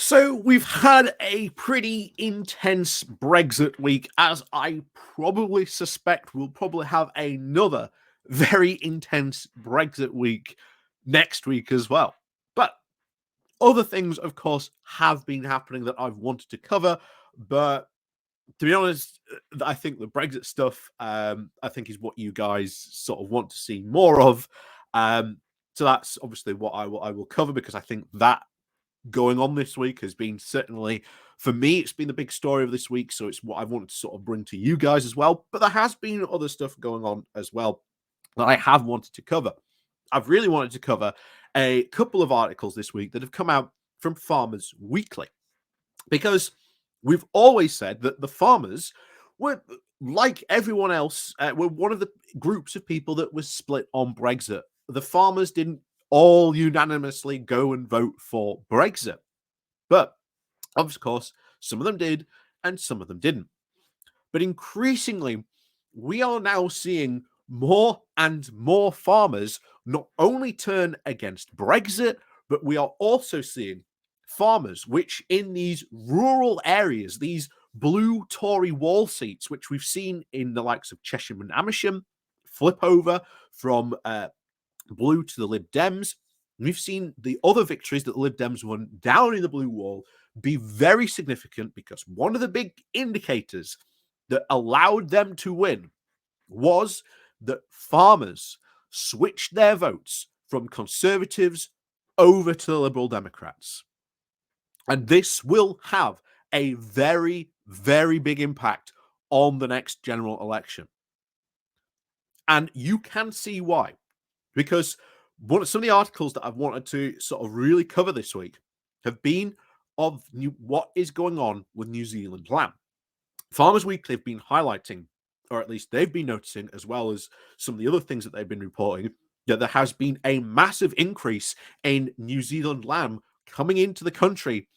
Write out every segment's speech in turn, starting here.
So we've had a pretty intense Brexit week, as I probably suspect we'll probably have another very intense Brexit week next week as well. But other things, of course, have been happening that I've wanted to cover. But to be honest, I think the Brexit stuff, I think is what you guys sort of want to see more of. So that's obviously what I will cover, because I think that going on this week has been, certainly for me, it's been the big story of this week. So it's what I wanted to sort of bring to you guys as well. But there has been other stuff going on as well that I have wanted to cover. I've really wanted to cover a couple of articles this week that have come out from Farmers Weekly, because we've always said that the farmers were, like everyone else, were one of the groups of people that was split on Brexit. The farmers didn't all unanimously go and vote for Brexit, but of course, some of them did and some of them didn't. But increasingly, we are now seeing more and more farmers not only turn against Brexit, but we are also seeing farmers which, in these rural areas, these blue Tory wall seats, which we've seen in the likes of Cheshire and Amersham, flip over from blue to the Lib Dems. We've seen the other victories that the Lib Dems won down in the blue wall be very significant, because one of the big indicators that allowed them to win was that farmers switched their votes from Conservatives over to the Liberal Democrats. And this will have a very, very big impact on the next general election. And you can see why, because some of the articles that I've wanted to sort of really cover this week have been of what is going on with New Zealand lamb. Farmers Weekly have been highlighting, or at least they've been noticing, as well as some of the other things that they've been reporting, that there has been a massive increase in New Zealand lamb coming into the country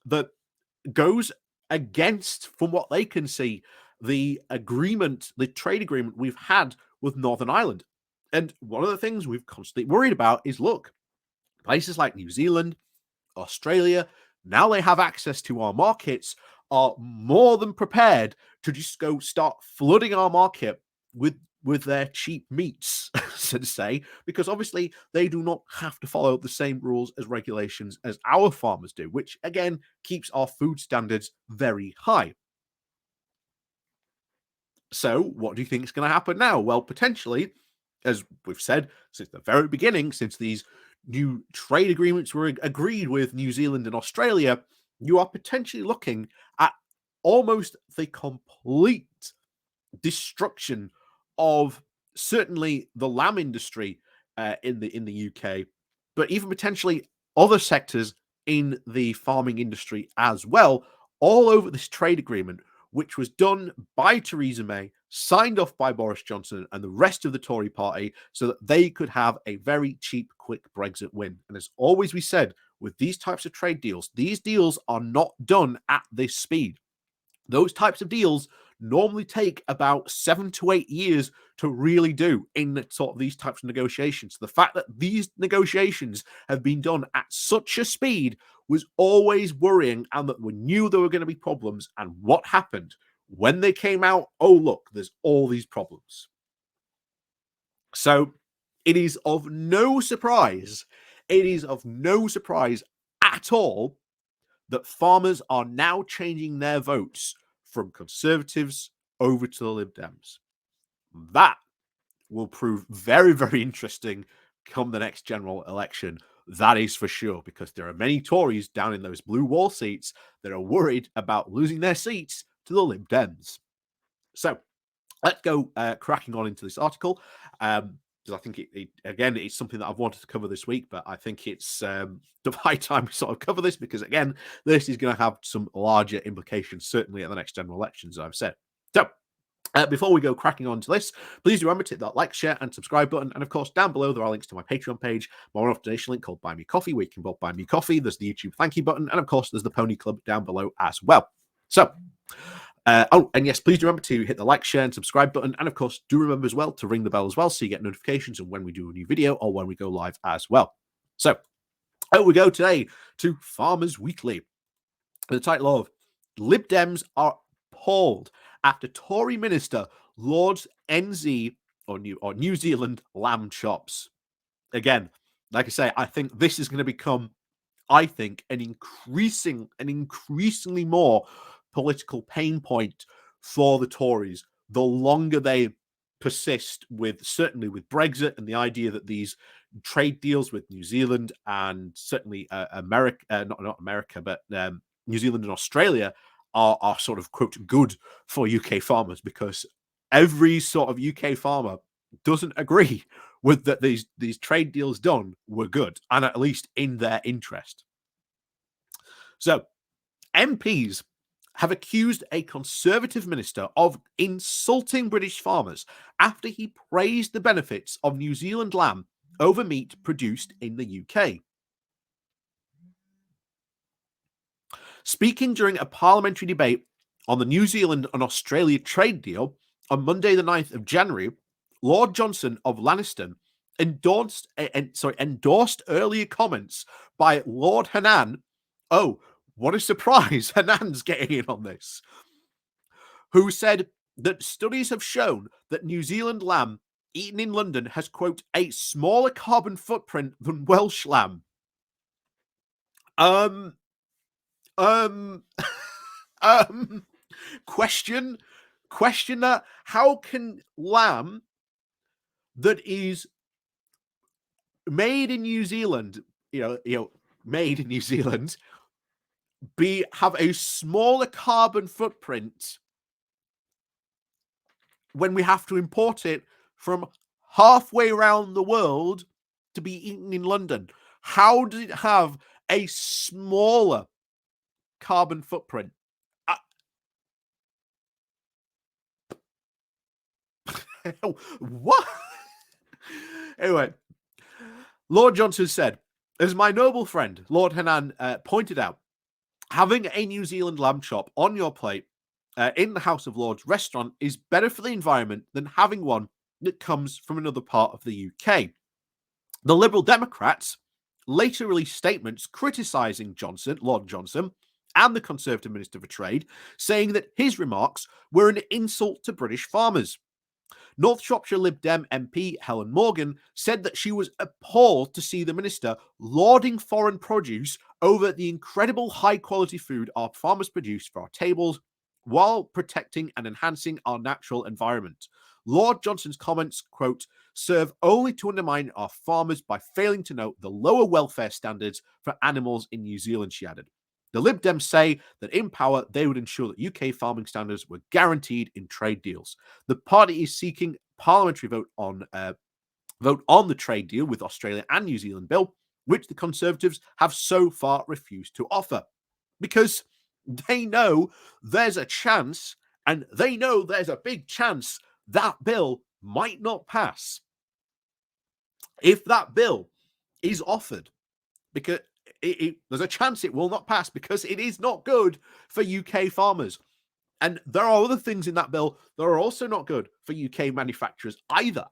that goes against, from what they can see, the trade agreement we've had with Northern Ireland. And one of the things we've constantly worried about is, look, places like New Zealand, Australia, now they have access to our markets, are more than prepared to just go start flooding our market with their cheap meats, so to say, because obviously they do not have to follow the same rules as regulations as our farmers do, which again keeps our food standards very high. So what do you think is going to happen now? Well, potentially, as we've said since the very beginning, since these new trade agreements were agreed with New Zealand and Australia, you are potentially looking at almost the complete destruction of certainly the lamb industry in the UK, but even potentially other sectors in the farming industry as well, all over this trade agreement, which was done by Theresa May, signed off by Boris Johnson and the rest of the Tory party, so that they could have a very cheap, quick Brexit win. And as always we said, with these types of trade deals, these deals are not done at this speed. Those types of deals normally take about 7 to 8 years to really do in sort of these types of negotiations. The fact that these negotiations have been done at such a speed was always worrying, and that we knew there were going to be problems. And what happened when they came out? Oh, look, there's all these problems. So it is of no surprise, at all, that farmers are now changing their votes from Conservatives over to the Lib Dems. That will prove very, very interesting come the next general election. That is for sure, because there are many Tories down in those blue wall seats that are worried about losing their seats to the Lib Dems. So let's go cracking on into this article. Because I think again, it's something that I've wanted to cover this week, but I think it's the high time we sort of cover this, because again, this is going to have some larger implications, certainly at the next general elections, as I've said. So before we go cracking on to this, please do remember to hit that like, share, and subscribe button. And of course, down below, there are links to my Patreon page, my one-off donation link called Buy Me Coffee, where you can both buy me coffee. There's the YouTube thank you button. And of course, there's the Pony Club down below as well. So, and yes, please do remember to hit the like, share, and subscribe button. And of course, do remember as well to ring the bell as well, so you get notifications of when we do a new video or when we go live as well. So, out we go today to Farmers Weekly. the title of Lib Dems are appalled after Tory minister lauds NZ or New Zealand lamb chops. Again, like I say, I think this is going to become, I think, an increasingly more political pain point for the Tories the longer they persist with, certainly with Brexit and the idea that these trade deals with New Zealand and certainly America, not America, but New Zealand and Australia are sort of, quote, good for UK farmers, because every sort of UK farmer doesn't agree with that these trade deals done were good and at least in their interest. So MPs have accused a Conservative minister of insulting British farmers after he praised the benefits of New Zealand lamb over meat produced in the UK. Speaking during a parliamentary debate on the New Zealand and Australia trade deal on Monday, the 9th of January, Lord Johnson of Lanniston endorsed earlier comments by Lord Hannan. Oh, what a surprise! Hannan's getting in on this. Who said that studies have shown that New Zealand lamb eaten in London has, quote, a smaller carbon footprint than Welsh lamb. Question that. How can lamb that is made in New Zealand, made in New Zealand, have a smaller carbon footprint when we have to import it from halfway around the world to be eaten in London? How does it have a smaller carbon footprint? What? Anyway, Lord Johnson said, as my noble friend Lord Hannan pointed out, having a New Zealand lamb chop on your plate in the House of Lords restaurant is better for the environment than having one that comes from another part of the UK. The Liberal Democrats later released statements criticising Lord Johnson, and the Conservative Minister for Trade, saying that his remarks were an insult to British farmers. North Shropshire Lib Dem MP Helen Morgan said that she was appalled to see the minister lauding foreign produce over the incredible high-quality food our farmers produce for our tables while protecting and enhancing our natural environment. Lord Johnson's comments, quote, serve only to undermine our farmers by failing to note the lower welfare standards for animals in New Zealand, she added. The Lib Dems say that in power, they would ensure that UK farming standards were guaranteed in trade deals. The party is seeking parliamentary vote on the trade deal with Australia and New Zealand bill, which the Conservatives have so far refused to offer, because they know there's a chance, and they know there's a big chance that bill might not pass. If that bill is offered, because there's a chance it will not pass because it is not good for UK farmers. And there are other things in that bill that are also not good for UK manufacturers either.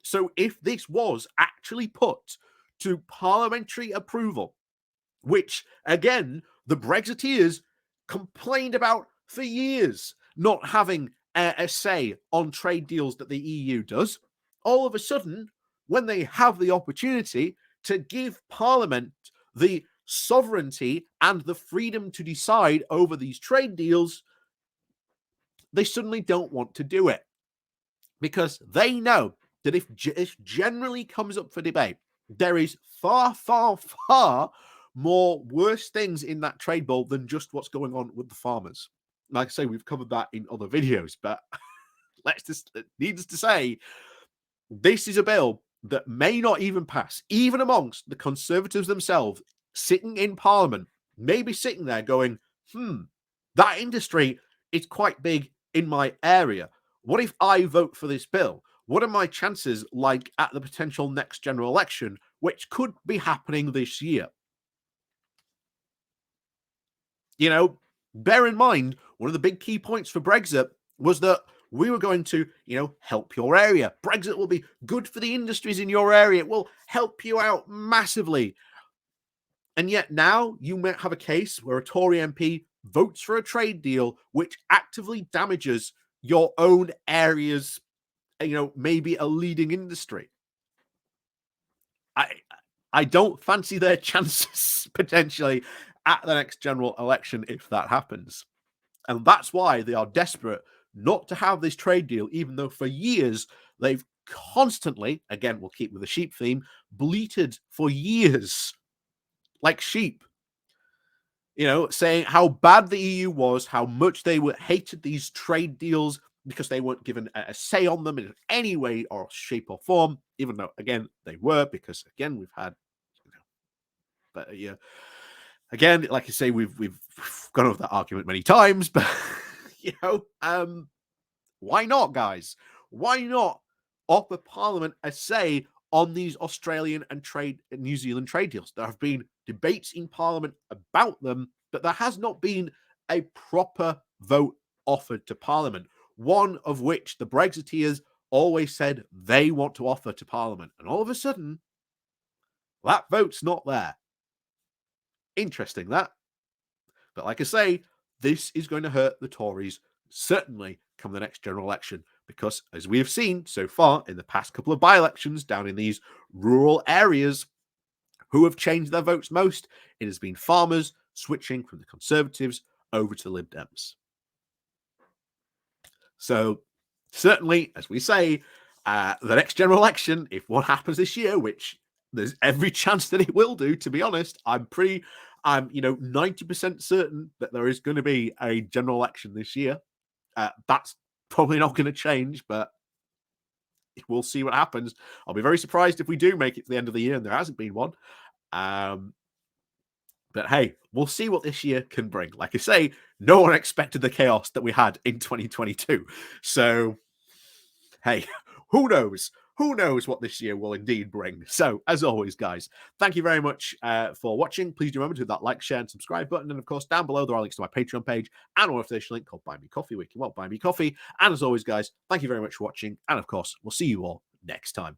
So if this was actually put to parliamentary approval, which, again, the Brexiteers complained about for years, not having a say on trade deals that the EU does, all of a sudden, when they have the opportunity to give Parliament the sovereignty and the freedom to decide over these trade deals, they suddenly don't want to do it, because they know that if generally comes up for debate, there is far, far, far more worse things in that trade bill than just what's going on with the farmers. Like I say, we've covered that in other videos, but needless to say, this is a bill that may not even pass, even amongst the Conservatives themselves, sitting in Parliament, maybe sitting there going, that industry is quite big in my area. What if I vote for this bill? What are my chances like at the potential next general election, which could be happening this year? Bear in mind, one of the big key points for Brexit was that we were going to, help your area. Brexit will be good for the industries in your area. It will help you out massively. And yet now you might have a case where a Tory MP votes for a trade deal which actively damages your own area's, maybe a leading industry. I don't fancy their chances potentially at the next general election if that happens. And that's why they are desperate not to have this trade deal, even though for years they've constantly, again, we'll keep with the sheep theme, bleated for years like sheep, saying how bad the EU was, how much they hated these trade deals because they weren't given a say on them in any way or shape or form, even though, again, they were, because, again, we've had, but yeah, again, like I say, we've gone over that argument many times, but, why not, guys? Why not offer Parliament a say on these Australian and New Zealand trade deals? There have been debates in Parliament about them, but there has not been a proper vote offered to Parliament, one of which the Brexiteers always said they want to offer to Parliament. And all of a sudden, that vote's not there. Interesting, that. But like I say, this is going to hurt the Tories, certainly come the next general election, because as we have seen so far in the past couple of by-elections down in these rural areas, who have changed their votes most? It has been farmers switching from the Conservatives over to the Lib Dems. So certainly, as we say, the next general election, if one happens this year, which there's every chance that it will do, to be honest, I'm 90% certain that there is going to be a general election this year. That's probably not going to change, but we'll see what happens. I'll be very surprised if we do make it to the end of the year and there hasn't been one. But hey, we'll see what this year can bring. Like I say, no one expected the chaos that we had in 2022. So, hey, who knows? Who knows what this year will indeed bring? So, as always, guys, thank you very much for watching. Please do remember to hit that like, share, and subscribe button. And of course, down below, there are links to my Patreon page and an official link called Buy Me Coffee, where you can buy me coffee. And as always, guys, thank you very much for watching. And of course, we'll see you all next time.